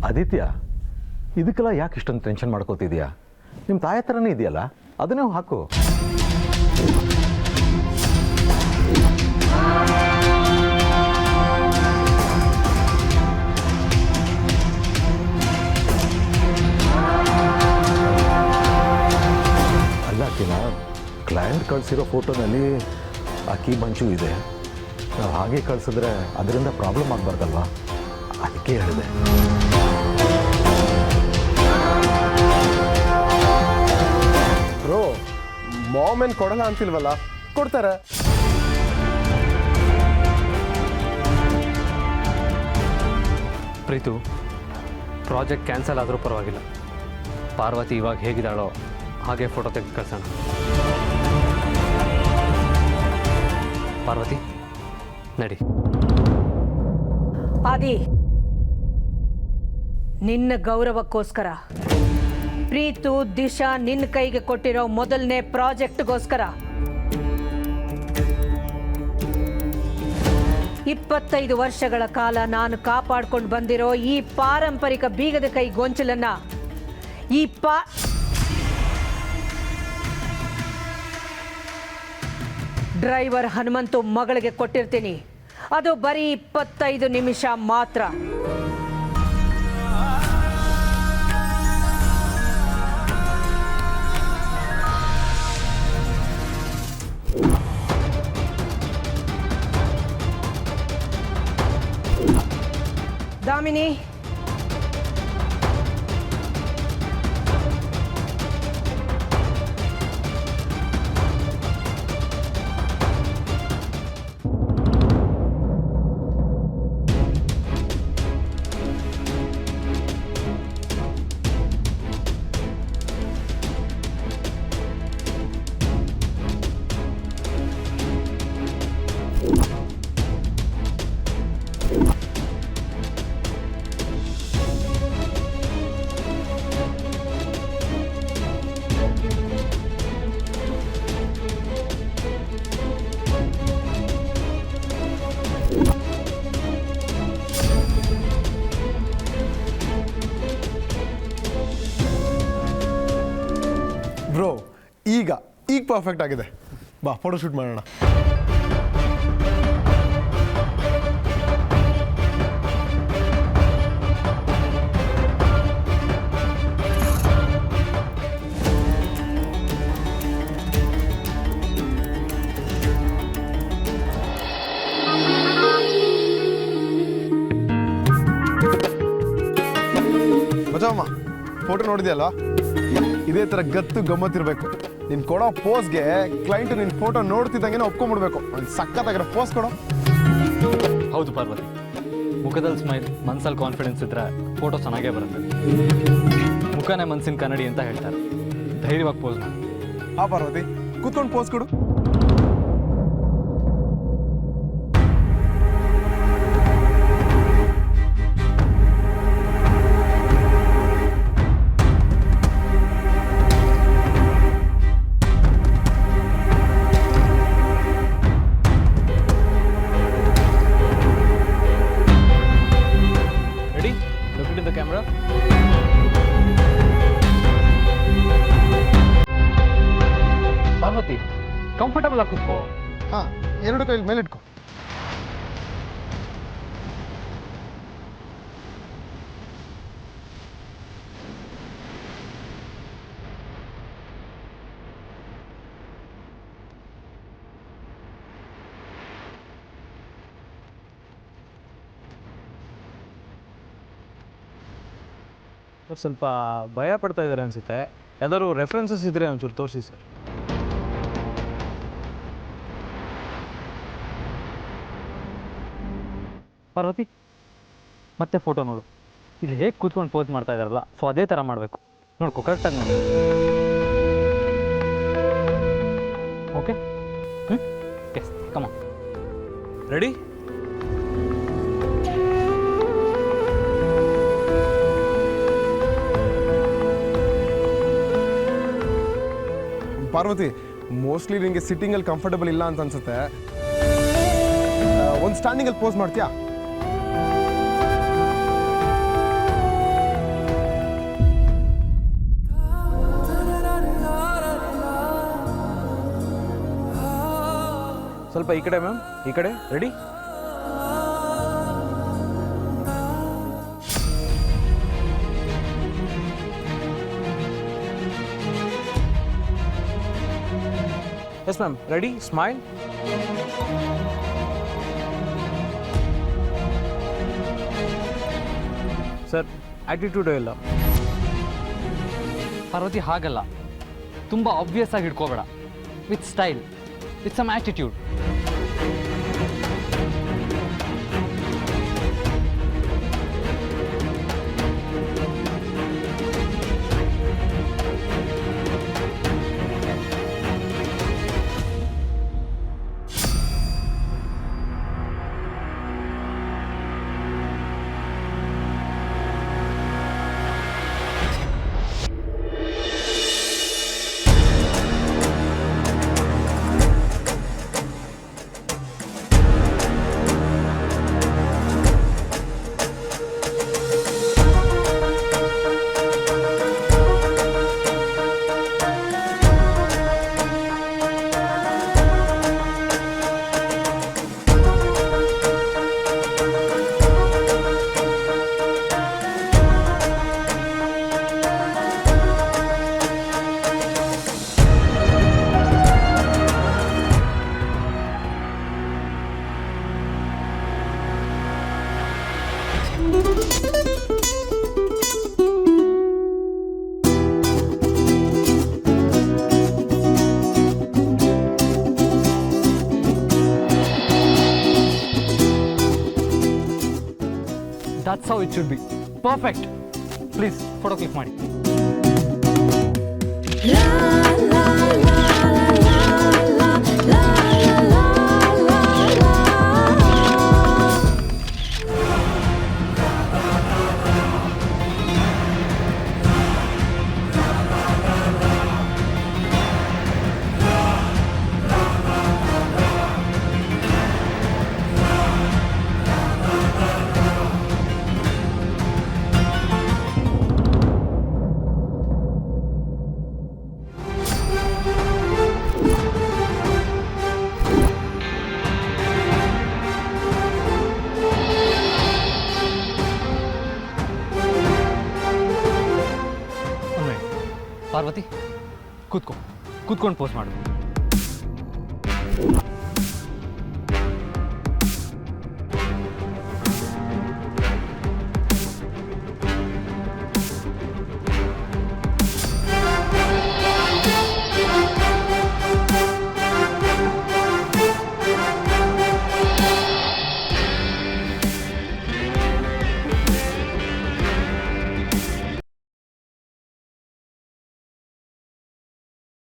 ಆದಿತ್ಯ, ಇದಕ್ಕೆಲ್ಲ ಯಾಕೆ ಇಷ್ಟೊಂದು ಟೆನ್ಷನ್ ಮಾಡ್ಕೋತಿದ್ಯಾ? ನಿಮ್ಮ ತಾಯಿ ಹತ್ರನೇ ಇದೆಯಲ್ಲ, ಅದನ್ನೇ ಹಾಕು. ಅಲ್ಲ ಕಿನ, ಕ್ಲೈಂಟ್ ಕಳಿಸಿರೋ ಫೋಟೋನಲ್ಲಿ ಆ ಕೀ ಬಂಚು ಇದೆ. ನಾವು ಹಾಗೆ ಕಳಿಸಿದ್ರೆ ಅದರಿಂದ ಪ್ರಾಬ್ಲಮ್ ಆಗಬಾರ್ದಲ್ವಾ, ಅದಕ್ಕೆ ಹೇಳಿದೆ. ಬ್ರೋ, ಮಾಮ್ ಏನು ಕೊಡಲ್ಲ ಅಂತಿಲ್ವಲ್ಲ, ಕೊಡ್ತಾರೆ. ಪ್ರೀತು, ಪ್ರಾಜೆಕ್ಟ್ ಕ್ಯಾನ್ಸಲ್ ಆದರೂ ಪರವಾಗಿಲ್ಲ. ಪಾರ್ವತಿ ಇವಾಗ ಹೇಗಿದ್ದಾಳೋ ಹಾಗೆ ಫೋಟೋ ತೆಗೆದು ಕಳ್ಸೋಣ. ಪಾರ್ವತಿ, ನಡಿ. ಆದಿ, ನಿನ್ನ ಗೌರವಕ್ಕೋಸ್ಕರ ಪ್ರೀತು ದಿಶಾ ನಿನ್ನ ಕೈಗೆ ಕೊಟ್ಟಿರೋ ಮೊದಲನೇ ಪ್ರಾಜೆಕ್ಟ್ಗೋಸ್ಕರ 25 ವರ್ಷಗಳ ಕಾಲ ನಾನು ಕಾಪಾಡ್ಕೊಂಡು ಬಂದಿರೋ ಈ ಪಾರಂಪರಿಕ ಬೀಗದ ಕೈ ಗೊಂಚಲನ್ನ ಡ್ರೈವರ್ ಹನುಮಂತು ಮಗಳಿಗೆ ಕೊಟ್ಟಿರ್ತೀನಿ. ಅದು ಬರೀ 25 ನಿಮಿಷ ಮಾತ್ರ. ದಾಮಿನಿ, ಬ್ರೋ, ಈಗ ಪರ್ಫೆಕ್ಟ್ ಆಗಿದೆ. ಬಾ, ಫೋಟೋ ಶೂಟ್ ಮಾಡೋಣ. ಮಜಮ್ಮ, ಫೋಟೋ ನೋಡಿದ್ಯಲ್ವಾ? ಇದೇ ಥರ ಗತ್ತು ಗಮ್ಮತ್ತಿರಬೇಕು. ನೀನು ಕೊಡೋ ಪೋಸ್ಗೆ ಕ್ಲೈಂಟ್ ನಿನ್ನ ಫೋಟೋ ನೋಡ್ತಿದ್ದಂಗೆ ಒಪ್ಕೊಂಡ್ಬಿಡ್ಬೇಕು. ಒಂದು ಸಖತ್ತಾಗಿರೋ ಪೋಸ್ ಕೊಡೋ. ಹೌದು ಪಾರ್ವತಿ, ಮುಖದಲ್ಲಿ ಸ್ಮೈಲ್, ಮನಸ್ಸಲ್ಲಿ ಕಾನ್ಫಿಡೆನ್ಸ್ ಇದ್ದರೆ ಫೋಟೋ ಚೆನ್ನಾಗೇ ಬರುತ್ತೆ. ಮುಖನೇ ಮನಸ್ಸಿನ ಕನ್ನಡಿ ಅಂತ ಹೇಳ್ತಾರೆ. ಧೈರ್ಯವಾಗಿ ಪೋಸ್ ಮಾಡಿ. ಹಾ ಪಾರ್ವತಿ, ಕೂತ್ಕೊಂಡು ಪೋಸ್ ಕೊಡು. ಕ್ಯಾಮ್ರಾ. ಪಾರ್ವತಿ, ಕಂಫರ್ಟಬಲ್ ಆಗಿ ಕೂತ್ಕೋ. ಹಾ, ಎರಡು ಕೈ ಮೇಲೆ ಇಟ್ಕೋ. ಸ್ವಲ್ಪ ಭಯ ಪಡ್ತಾ ಇದ್ದಾರೆ ಅನಿಸುತ್ತೆ. ಯಾವ್ದಾದ್ರು ರೆಫರೆನ್ಸಸ್ ಇದ್ದರೆ ಒಂಚೂರು ತೋರಿಸಿ ಸರ್. ಪಾರ್ವತಿ, ಮತ್ತೆ ಫೋಟೋ ನೋಡು. ಇಲ್ಲಿ ಹೇಗೆ ಕೂತ್ಕೊಂಡು ಪೋಸ್ ಮಾಡ್ತಾ ಇದ್ದಾರಲ್ಲ, ಸೊ ಅದೇ ಥರ ಮಾಡಬೇಕು. ನೋಡ್ಕೊ, ಕರೆಕ್ಟಾಗಿ ನೋಡಿ. ಓಕೆ, ಎಸ್, ಕಮ. ರೆಡಿ? ಪಾರ್ವತಿ, ಮೋಸ್ಟ್ಲಿ ನಿಮಗೆ ಸಿಟ್ಟಿಂಗಲ್ಲಿ ಕಂಫರ್ಟಬಲ್ ಇಲ್ಲ ಅಂತ ಅನ್ಸುತ್ತೆ. ಒಂದು ಸ್ಟ್ಯಾಂಡಿಂಗಲ್ಲಿ ಪೋಸ್ ಮಾಡ್ತೀಯಾ? ಸ್ವಲ್ಪ ಈ ಕಡೆ ಮ್ಯಾಮ್, ಈ ಕಡೆ. Ready? Yes ma'am, ready, smile. Sir, ಆ್ಯಟಿಟ್ಯೂಡೇ ಇಲ್ಲ. ಪಾರ್ವತಿ ಹಾಗಲ್ಲ, ತುಂಬ ಆಬ್ವಿಯಸ್ ಆಗಿ ಇಟ್ಕೋಬೇಡ. With style, with some attitude. That's how it should be. Perfect. Please, photo click ಮಾಡಿ. ಪಾರ್ವತಿ ಕೂತ್ಕೊಂಡು ಪೋಸ್ಟ್ ಮಾಡು.